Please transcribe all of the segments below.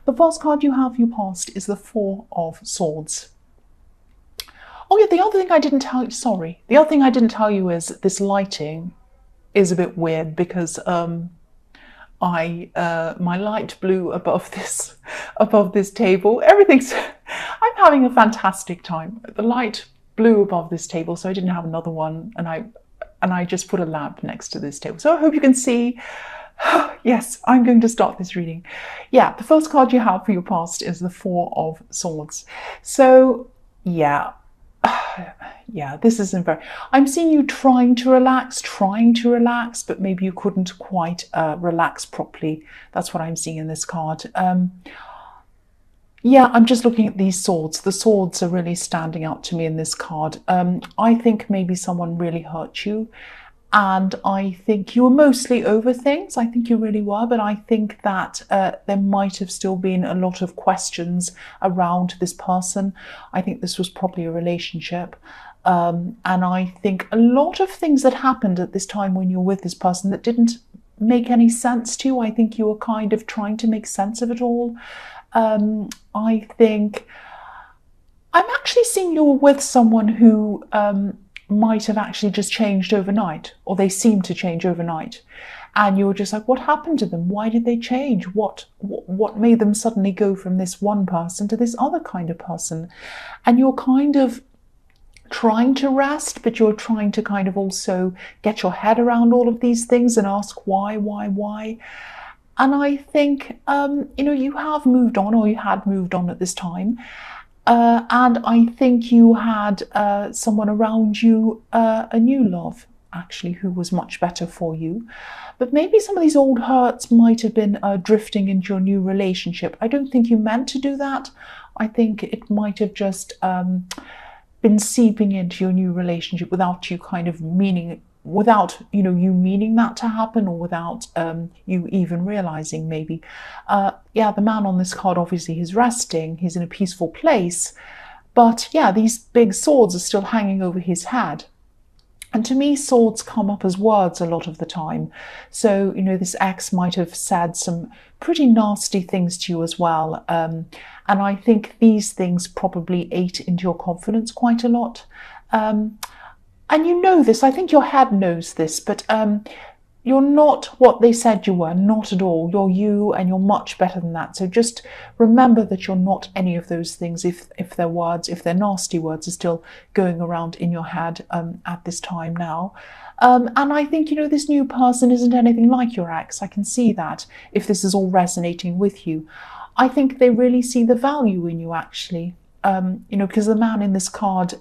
The first card you have for your past is the Four of Swords. Oh yeah, the other thing I didn't tell you, sorry. The other thing I didn't tell you is this lighting is a bit weird because my light blew above this table. I'm having a fantastic time. The light blew above this table, so I didn't have another one, and I just put a lamp next to this table. So I hope you can see. Yes, I'm going to start this reading. Yeah, the first card you have for your past is the Four of Swords. So yeah, this isn't very. I'm seeing you trying to relax, but maybe you couldn't quite relax properly. That's what I'm seeing in this card. Yeah, I'm just looking at these swords. The swords are really standing out to me in this card. I think maybe someone really hurt you, and I think you were mostly over things. I think you really were, but I think that there might have still been a lot of questions around this person. I think this was probably a relationship. And I think a lot of things that happened at this time when you were with this person that didn't make any sense to you. I think you were kind of trying to make sense of it all. I think I'm actually seeing you were with someone who might have actually just changed overnight, or they seem to change overnight. And you were just like, what happened to them? Why did they change? What made them suddenly go from this one person to this other kind of person? And you're kind of trying to rest, but you're trying to kind of also get your head around all of these things and ask why. And I think, you have moved on, or you had moved on at this time. And I think you had someone around you, a new love, actually, who was much better for you. But maybe some of these old hurts might have been drifting into your new relationship. I don't think you meant to do that. I think it might have just been seeping into your new relationship without you kind of meaning it, without you meaning that to happen, or without you even realizing maybe. The man on this card, obviously he's resting, he's in a peaceful place, but yeah, these big swords are still hanging over his head. And to me, swords come up as words a lot of the time. So, this ex might have said some pretty nasty things to you as well. And I think these things probably ate into your confidence quite a lot. And you know this, I think your head knows this, but you're not what they said you were, not at all. You're you, and you're much better than that. So just remember that you're not any of those things if their words, if their nasty words are still going around in your head at this time now. And I think, this new person isn't anything like your ex. I can see that if this is all resonating with you. I think they really see the value in you, actually. Because the man in this card,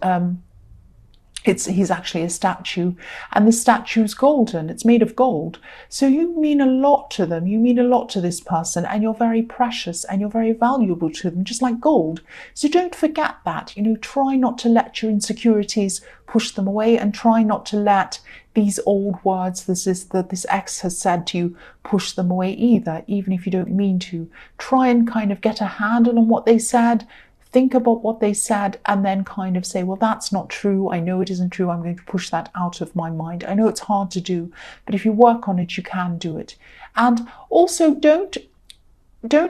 he's actually a statue, and the statue's golden. It's made of gold. So you mean a lot to them. You mean a lot to this person, and you're very precious and you're very valuable to them, just like gold. So don't forget that. Try not to let your insecurities push them away, and try not to let these old words that this ex has said to you push them away either, even if you don't mean to. Try and kind of get a handle on what they said. Think about what they said, and then kind of say, well, that's not true. I know it isn't true. I'm going to push that out of my mind. I know it's hard to do, but if you work on it, you can do it. And also don't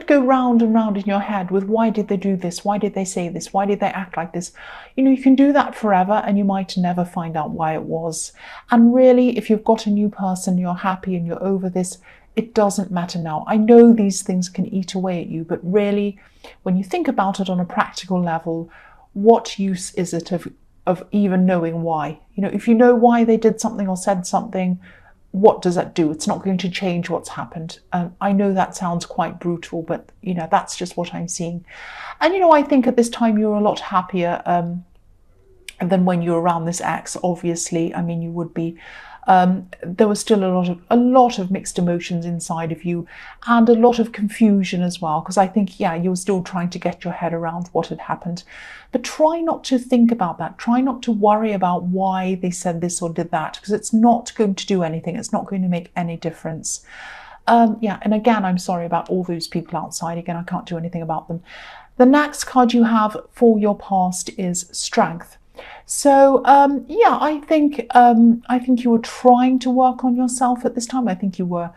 go round and round in your head with, why did they do this? Why did they say this? Why did they act like this? You can do that forever, and you might never find out why it was. And really, if you've got a new person, you're happy and you're over this, it doesn't matter now. I know these things can eat away at you, but really, when you think about it on a practical level, what use is it of even knowing why? If you know why they did something or said something, what does that do? It's not going to change what's happened. I know that sounds quite brutal, but that's just what I'm seeing. And I think at this time you're a lot happier than when you're around this ex. Obviously, I mean, you would be. There was still a lot of mixed emotions inside of you, and a lot of confusion as well, because I think, you were still trying to get your head around what had happened. But try not to think about that. Try not to worry about why they said this or did that, because it's not going to do anything. It's not going to make any difference. And again, I'm sorry about all those people outside. Again, I can't do anything about them. The next card you have for your past is Strength. So I think you were trying to work on yourself at this time. I think you were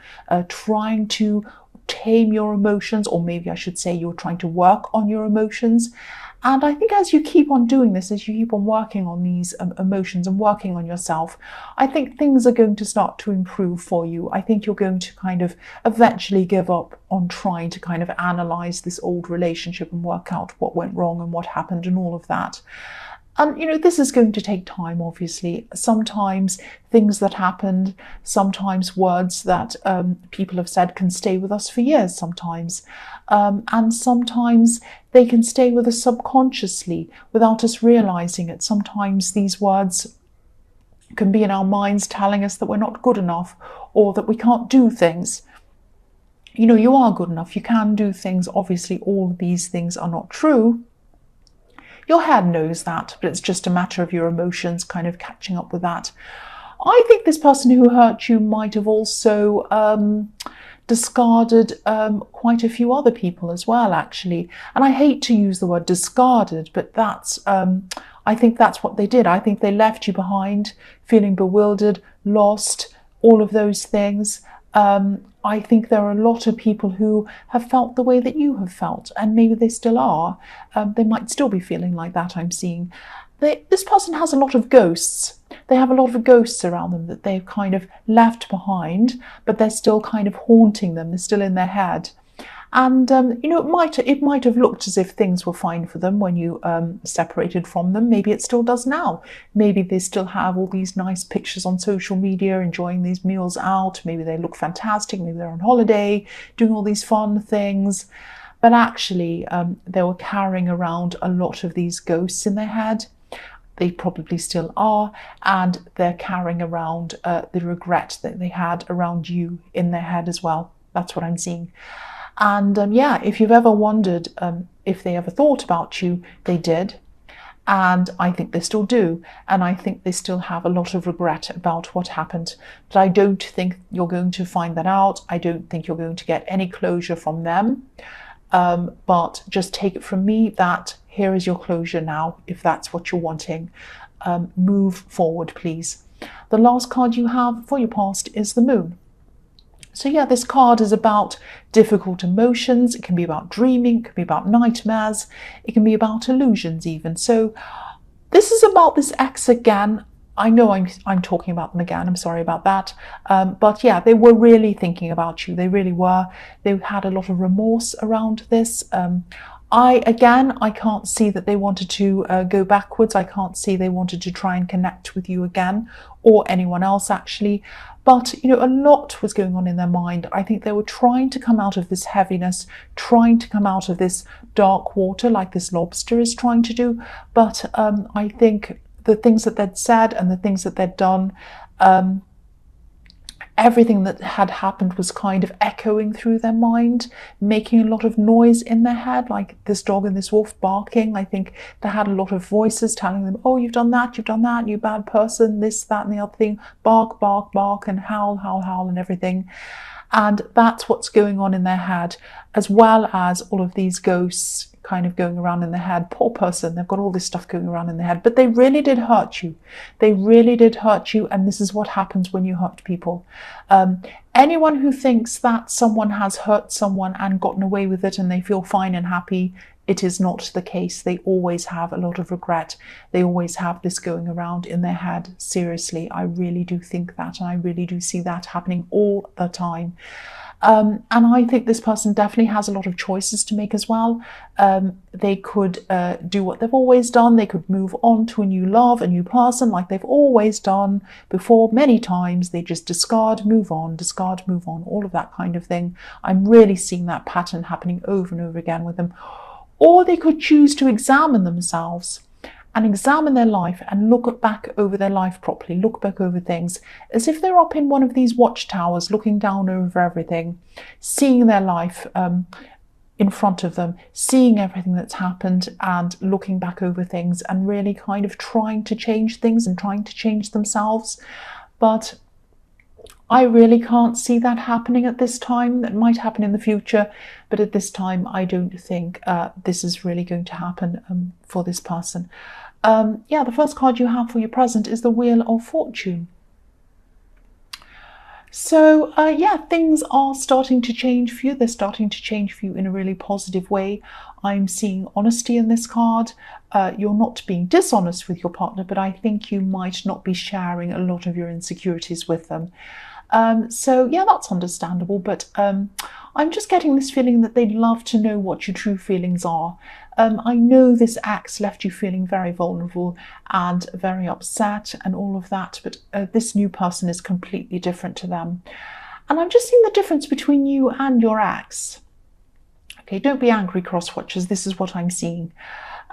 trying to tame your emotions, or maybe I should say you're trying to work on your emotions. And I think as you keep on doing this, as you keep on working on these emotions and working on yourself, I think things are going to start to improve for you. I think you're going to kind of eventually give up on trying to kind of analyze this old relationship and work out what went wrong and what happened and all of that. And, you know, this is going to take time, obviously. Sometimes things that happened, sometimes words that people have said can stay with us for years sometimes. And sometimes they can stay with us subconsciously without us realizing it. Sometimes these words can be in our minds telling us that we're not good enough or that we can't do things. You know, you are good enough. You can do things. Obviously, all of these things are not true. Your head knows that, but it's just a matter of your emotions kind of catching up with that. I think this person who hurt you might have also discarded quite a few other people as well, actually. And I hate to use the word discarded, but that's I think that's what they did. I think they left you behind, feeling bewildered, lost, all of those things. I think there are a lot of people who have felt the way that you have felt, and maybe they still are. They might still be feeling like that, I'm seeing. This person has a lot of ghosts. They have a lot of ghosts around them that they've kind of left behind, but they're still kind of haunting them. They're still in their head. And, you know, it might have looked as if things were fine for them when you separated from them. Maybe it still does now. Maybe they still have all these nice pictures on social media, enjoying these meals out. Maybe they look fantastic. Maybe they're on holiday, doing all these fun things. But actually, they were carrying around a lot of these ghosts in their head. They probably still are. And they're carrying around the regret that they had around you in their head as well. That's what I'm seeing. And yeah, if you've ever wondered if they ever thought about you, they did. And I think they still do. And I think they still have a lot of regret about what happened. But I don't think you're going to find that out. I don't think you're going to get any closure from them. But just take it from me that here is your closure now, if that's what you're wanting. Move forward, please. The last card you have for your past is the Moon. So yeah, this card is about difficult emotions. It can be about dreaming, it can be about nightmares, it can be about illusions even. So this is about this ex again. I know I'm talking about them again, I'm sorry about that. But yeah, they were really thinking about you. They really were. They had a lot of remorse around this. I can't see that they wanted to go backwards. I can't see they wanted to try and connect with you again, or anyone else actually. But, you know, a lot was going on in their mind. I think they were trying to come out of this heaviness, trying to come out of this dark water like this lobster is trying to do. But I think the things that they'd said and the things that they'd done, everything that had happened was kind of echoing through their mind, making a lot of noise in their head, like this dog and this wolf barking. I think they had a lot of voices telling them, oh, you've done that, you bad person, this, that, and the other thing, bark, bark, bark, and howl, howl, howl, and everything. And that's what's going on in their head, as well as all of these ghosts kind of going around in their head. Poor person, they've got all this stuff going around in their head, but they really did hurt you. They really did hurt you, and this is what happens when you hurt people. Anyone who thinks that someone has hurt someone and gotten away with it and they feel fine and happy, it is not the case. They always have a lot of regret. They always have this going around in their head. Seriously, I really do think that, and I really do see that happening all the time. And I think this person definitely has a lot of choices to make as well. They could do what they've always done. They could move on to a new love, a new person, like they've always done before many times. They just discard, move on, all of that kind of thing. I'm really seeing that pattern happening over and over again with them. Or they could choose to examine themselves and examine their life and look back over their life properly, look back over things as if they're up in one of these watchtowers looking down over everything, seeing their life in front of them, seeing everything that's happened and looking back over things and really kind of trying to change things and trying to change themselves. But I really can't see that happening at this time. That might happen in the future, but at this time I don't think this is really going to happen for this person. The first card you have for your present is the Wheel of Fortune. So, yeah, things are starting to change for you. They're starting to change for you in a really positive way. I'm seeing honesty in this card. You're not being dishonest with your partner, but I think you might not be sharing a lot of your insecurities with them. So, yeah, that's understandable, but I'm just getting this feeling that they'd love to know what your true feelings are. I know this ex left you feeling very vulnerable and very upset and all of that, but this new person is completely different to them. And I'm just seeing the difference between you and your ex. Okay, don't be angry, cross-watchers. This is what I'm seeing.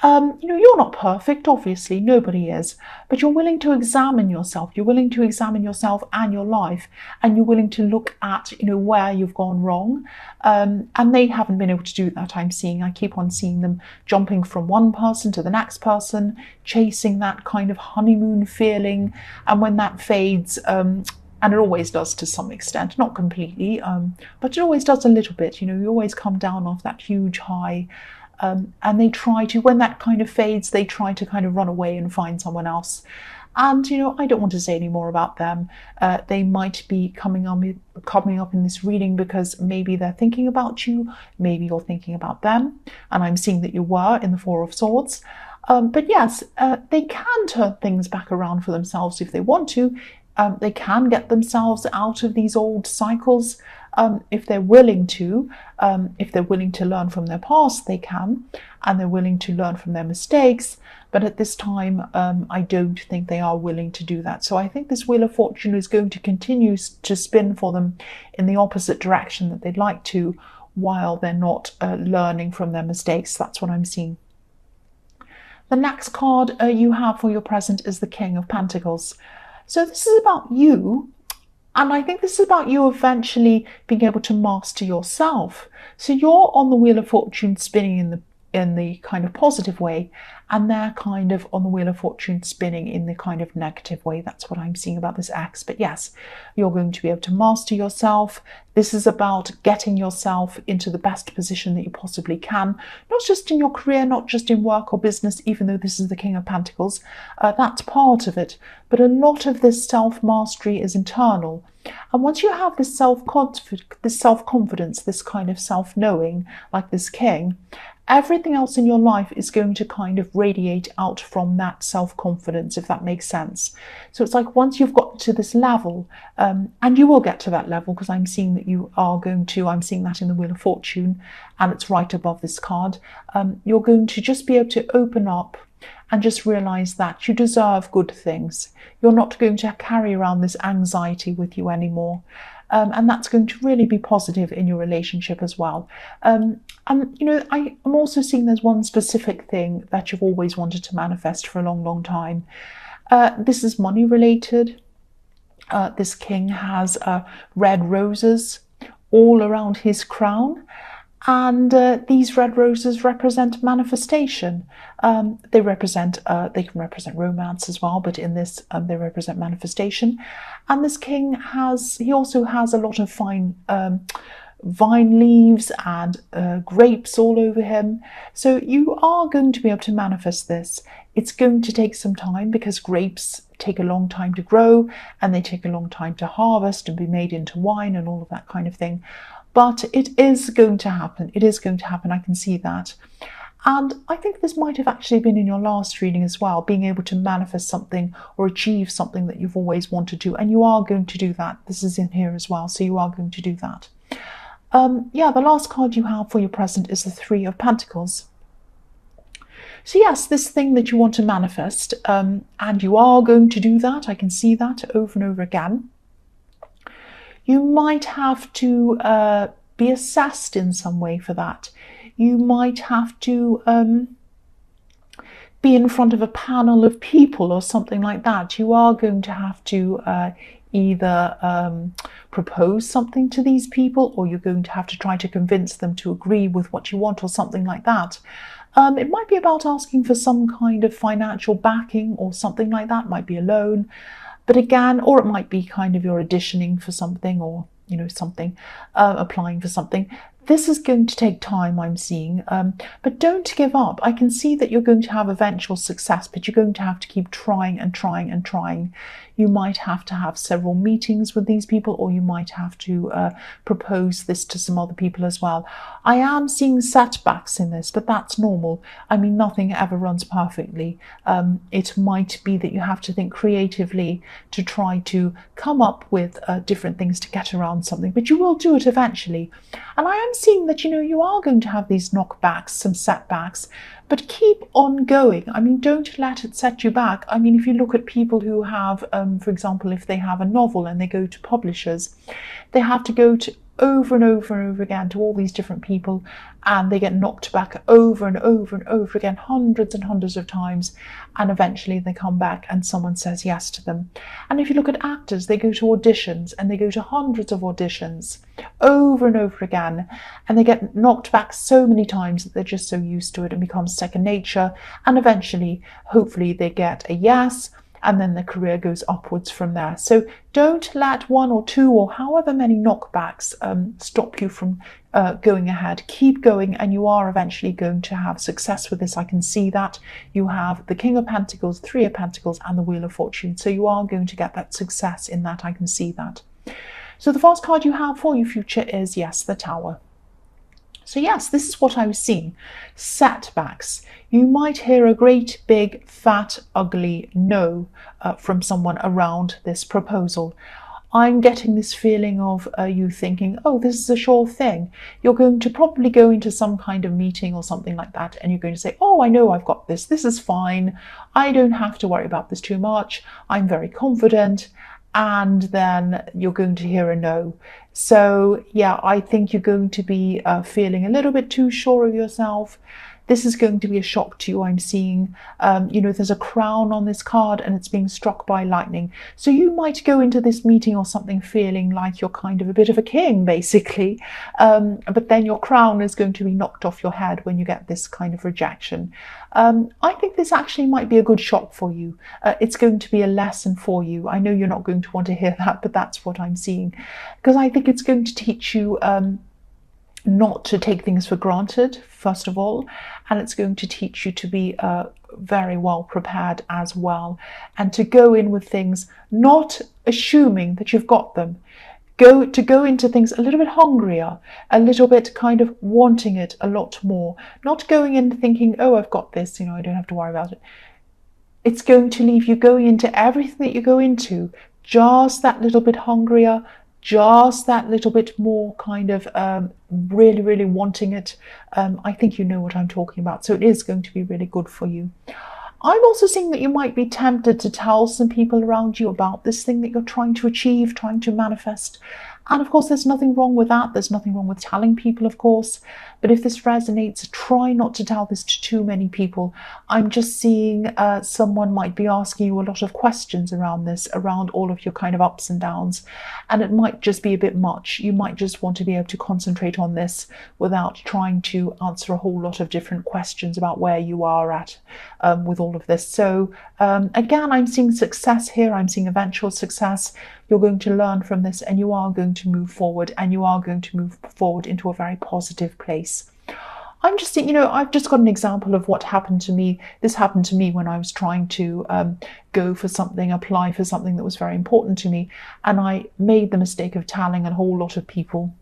You're not perfect, obviously, nobody is, but you're willing to examine yourself. You're willing to examine yourself and your life, and you're willing to look at, where you've gone wrong. And they haven't been able to do that, I'm seeing. I keep on seeing them jumping from one person to the next person, chasing that kind of honeymoon feeling. And when that fades, and it always does to some extent, not completely, but it always does a little bit. You always come down off that huge high. And they try to, when that kind of fades, they try to kind of run away and find someone else. And, I don't want to say any more about them. They might be coming up in this reading because maybe they're thinking about you, maybe you're thinking about them. And I'm seeing that you were in the Four of Swords. But yes, they can turn things back around for themselves if they want to. They can get themselves out of these old cycles. If they're willing to, learn from their past, they can, and they're willing to learn from their mistakes. But at this time, I don't think they are willing to do that. So I think this Wheel of Fortune is going to continue to spin for them in the opposite direction that they'd like to, while they're not learning from their mistakes. That's what I'm seeing. The next card you have for your present is the King of Pentacles. So this is about you. And I think this is about you eventually being able to master yourself. So you're on the Wheel of Fortune spinning in the kind of positive way, and they're kind of on the Wheel of Fortune spinning in the kind of negative way. That's what I'm seeing about this ex. But yes, you're going to be able to master yourself. This is about getting yourself into the best position that you possibly can, not just in your career, not just in work or business, even though this is the King of Pentacles. That's part of it. But a lot of this self-mastery is internal. And once you have this self-confidence, this kind of self-knowing, like this king, everything else in your life is going to kind of radiate out from that self-confidence, if that makes sense. So it's like once you've got to this level, and you will get to that level, because I'm seeing that you are going to, I'm seeing that in the Wheel of Fortune, and it's right above this card, you're going to just be able to open up and just realize that you deserve good things. You're not going to carry around this anxiety with you anymore. And that's going to really be positive in your relationship as well. And, I'm also seeing there's one specific thing that you've always wanted to manifest for a long, long time. This is money related. This king has red roses all around his crown. And these red roses represent manifestation. They can represent romance as well, but in this, they represent manifestation. And this king he also has a lot of fine vine leaves and grapes all over him. So you are going to be able to manifest this. It's going to take some time because grapes take a long time to grow and they take a long time to harvest and be made into wine and all of that kind of thing. But it is going to happen. It is going to happen. I can see that. And I think this might have actually been in your last reading as well, being able to manifest something or achieve something that you've always wanted to. And you are going to do that. This is in here as well. So you are going to do that. The last card you have for your present is the Three of Pentacles. So yes, this thing that you want to manifest, and you are going to do that. I can see that over and over again. You might have to be assessed in some way for that. You might have to be in front of a panel of people or something like that. You are going to have to either propose something to these people, or you're going to have to try to convince them to agree with what you want or something like that. It might be about asking for some kind of financial backing or something like that. It might be a loan. But again, or it might be kind of you're auditioning for something, or, something, applying for something. This is going to take time, I'm seeing, but don't give up. I can see that you're going to have eventual success, but you're going to have to keep trying and trying and trying. You might have to have several meetings with these people, or you might have to propose this to some other people as well. I am seeing setbacks in this, but that's normal. I mean, nothing ever runs perfectly. It might be that you have to think creatively to try to come up with different things to get around something, but you will do it eventually. And I am seeing that, you are going to have these knockbacks, some setbacks, but keep on going. I mean, don't let it set you back. I mean, if you look at people who have, for example, if they have a novel and they go to publishers, they have to go to over and over and over again to all these different people, and they get knocked back over and over and over again, hundreds and hundreds of times, and eventually they come back and someone says yes to them. And if you look at actors, they go to auditions and they go to hundreds of auditions over and over again, and they get knocked back so many times that they're just so used to it and becomes second nature, and eventually, hopefully, they get a yes, and then the career goes upwards from there. So don't let one or two or however many knockbacks stop you from going ahead. Keep going, and you are eventually going to have success with this. I can see that. You have the King of Pentacles, Three of Pentacles, and the Wheel of Fortune. So you are going to get that success in that. I can see that. So the first card you have for your future is, yes, the Tower. So yes, this is what I was seeing. Setbacks. You might hear a great, big, fat, ugly no from someone around this proposal. I'm getting this feeling of you thinking, oh, this is a sure thing. You're going to probably go into some kind of meeting or something like that, and you're going to say, oh, I know I've got this. This is fine. I don't have to worry about this too much. I'm very confident. And then you're going to hear a no. So yeah, I think you're going to be feeling a little bit too sure of yourself. This is going to be a shock to you. I'm seeing, there's a crown on this card and it's being struck by lightning. So you might go into this meeting or something feeling like you're kind of a bit of a king, basically. But then your crown is going to be knocked off your head when you get this kind of rejection. I think this actually might be a good shock for you. It's going to be a lesson for you. I know you're not going to want to hear that, but that's what I'm seeing. Because I think it's going to teach you not to take things for granted, first of all, and it's going to teach you to be very well prepared as well, and to go in with things not assuming that you've got them. Go into things a little bit hungrier, a little bit kind of wanting it a lot more, not going in thinking, oh, I've got this, I don't have to worry about it. It's going to leave you going into everything that you go into just that little bit hungrier, just that little bit more kind of really, really wanting it. I think you know what I'm talking about. So it is going to be really good for you. I'm also seeing that you might be tempted to tell some people around you about this thing that you're trying to achieve, trying to manifest. And of course, there's nothing wrong with that. There's nothing wrong with telling people, of course. But if this resonates, try not to tell this to too many people. I'm just seeing someone might be asking you a lot of questions around this, around all of your kind of ups and downs. And it might just be a bit much. You might just want to be able to concentrate on this without trying to answer a whole lot of different questions about where you are at with all of this. So again, I'm seeing success here. I'm seeing eventual success. You're going to learn from this, and you are going to move forward, and you are going to move forward into a very positive place. I'm just thinking, I've just got an example of what happened to me. This happened to me when I was trying to go for something, apply for something that was very important to me, and I made the mistake of telling a whole lot of people.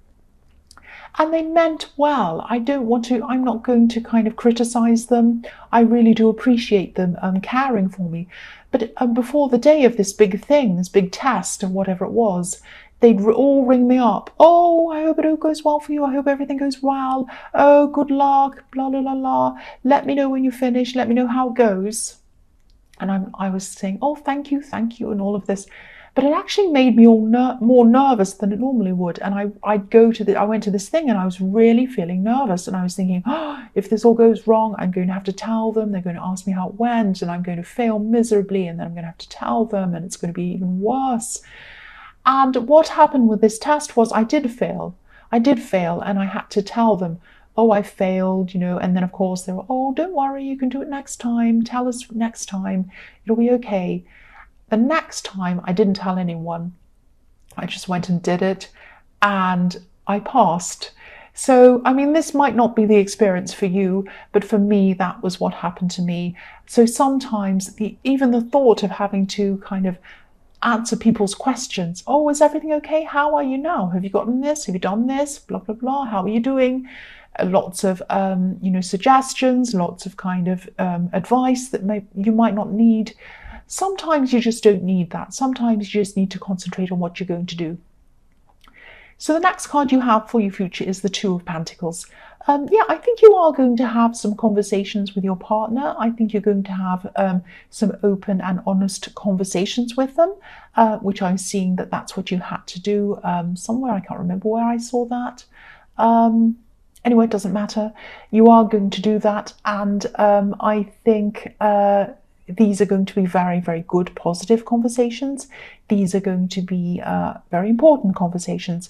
And they meant well. I'm not going to kind of criticize them. I really do appreciate them caring for me. But before the day of this big thing, this big test or whatever it was, they'd all ring me up. Oh, I hope it all goes well for you. I hope everything goes well. Oh, good luck, blah, blah, blah, blah. Let me know when you finish. Let me know how it goes. And I was saying, oh, thank you, and all of this. But it actually made me more nervous than it normally would. And I went to this thing and I was really feeling nervous. And I was thinking, oh, if this all goes wrong, I'm going to have to tell them. They're going to ask me how it went, and I'm going to fail miserably. And then I'm going to have to tell them, and it's going to be even worse. And what happened with this test was I did fail, and I had to tell them, oh, I failed, and then of course they were, oh, don't worry, you can do it next time. Tell us next time. It'll be okay. The next time I didn't tell anyone. I just went and did it, and I passed. So, I mean, this might not be the experience for you, but for me, that was what happened to me. So sometimes even the thought of having to kind of answer people's questions. Oh, is everything okay? How are you now? Have you gotten this? Have you done this? Blah, blah, blah. How are you doing? Lots of, suggestions, lots of kind of advice that you might not need. Sometimes you just don't need that. Sometimes you just need to concentrate on what you're going to do. So the next card you have for your future is the Two of Pentacles. I think you are going to have some conversations with your partner. I think you're going to have some open and honest conversations with them, which I'm seeing that's what you had to do somewhere. I can't remember where I saw that. Anyway, it doesn't matter. You are going to do that, and I think these are going to be very, very good, positive conversations. These are going to be very important conversations.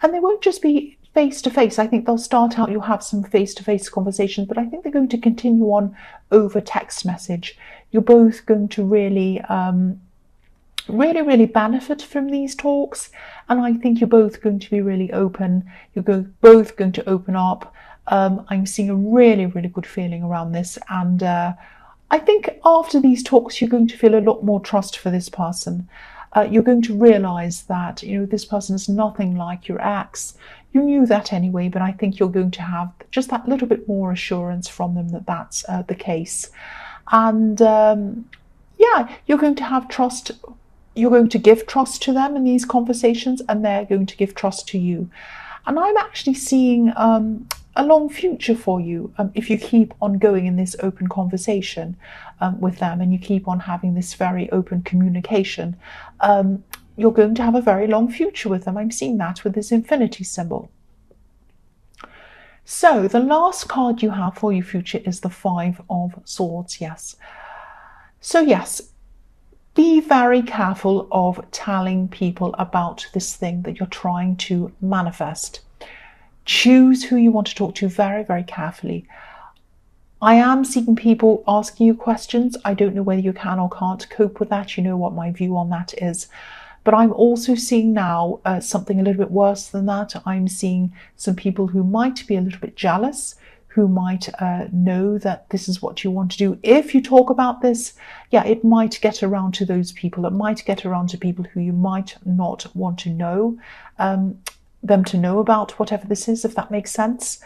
And they won't just be face-to-face. I think they'll start out, you'll have some face-to-face conversations, but I think they're going to continue on over text message. You're both going to really, really benefit from these talks. And I think you're both going to be really open. You're both going to open up. I'm seeing a really, really good feeling around this. And I think after these talks, you're going to feel a lot more trust for this person. You're going to realize that, this person is nothing like your ex. You knew that anyway, but I think you're going to have just that little bit more assurance from them that that's the case. And you're going to have trust. You're going to give trust to them in these conversations, and they're going to give trust to you. And I'm actually seeing a long future for you if you keep on going in this open conversation with them, and you keep on having this very open communication. You're going to have a very long future with them. I'm seeing that with this infinity symbol. So the last card you have for your future is the Five of Swords. Yes. So yes, be very careful of telling people about this thing that you're trying to manifest. Choose who you want to talk to very, very carefully. I am seeing people asking you questions. I don't know whether you can or can't cope with that. You know what my view on that is. But I'm also seeing now something a little bit worse than that. I'm seeing some people who might be a little bit jealous, who might know that this is what you want to do. If you talk about this, it might get around to those people. It might get around to people who you might not want to know, them to know about whatever this is, if that makes sense.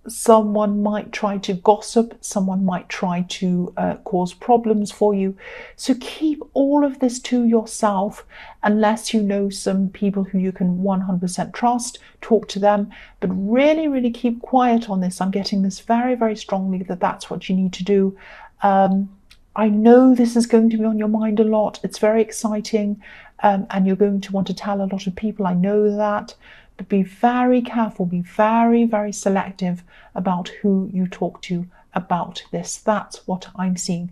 Someone might try to gossip, someone might try to cause problems for you. So keep all of this to yourself unless you know some people who you can 100% trust. Talk to them, but really, really keep quiet on this. I'm getting this very, very strongly that that's what you need to do. I know this is going to be on your mind a lot. It's very exciting, and you're going to want to tell a lot of people. I know that. But be very careful, be very, very selective about who you talk to about this. That's what I'm seeing.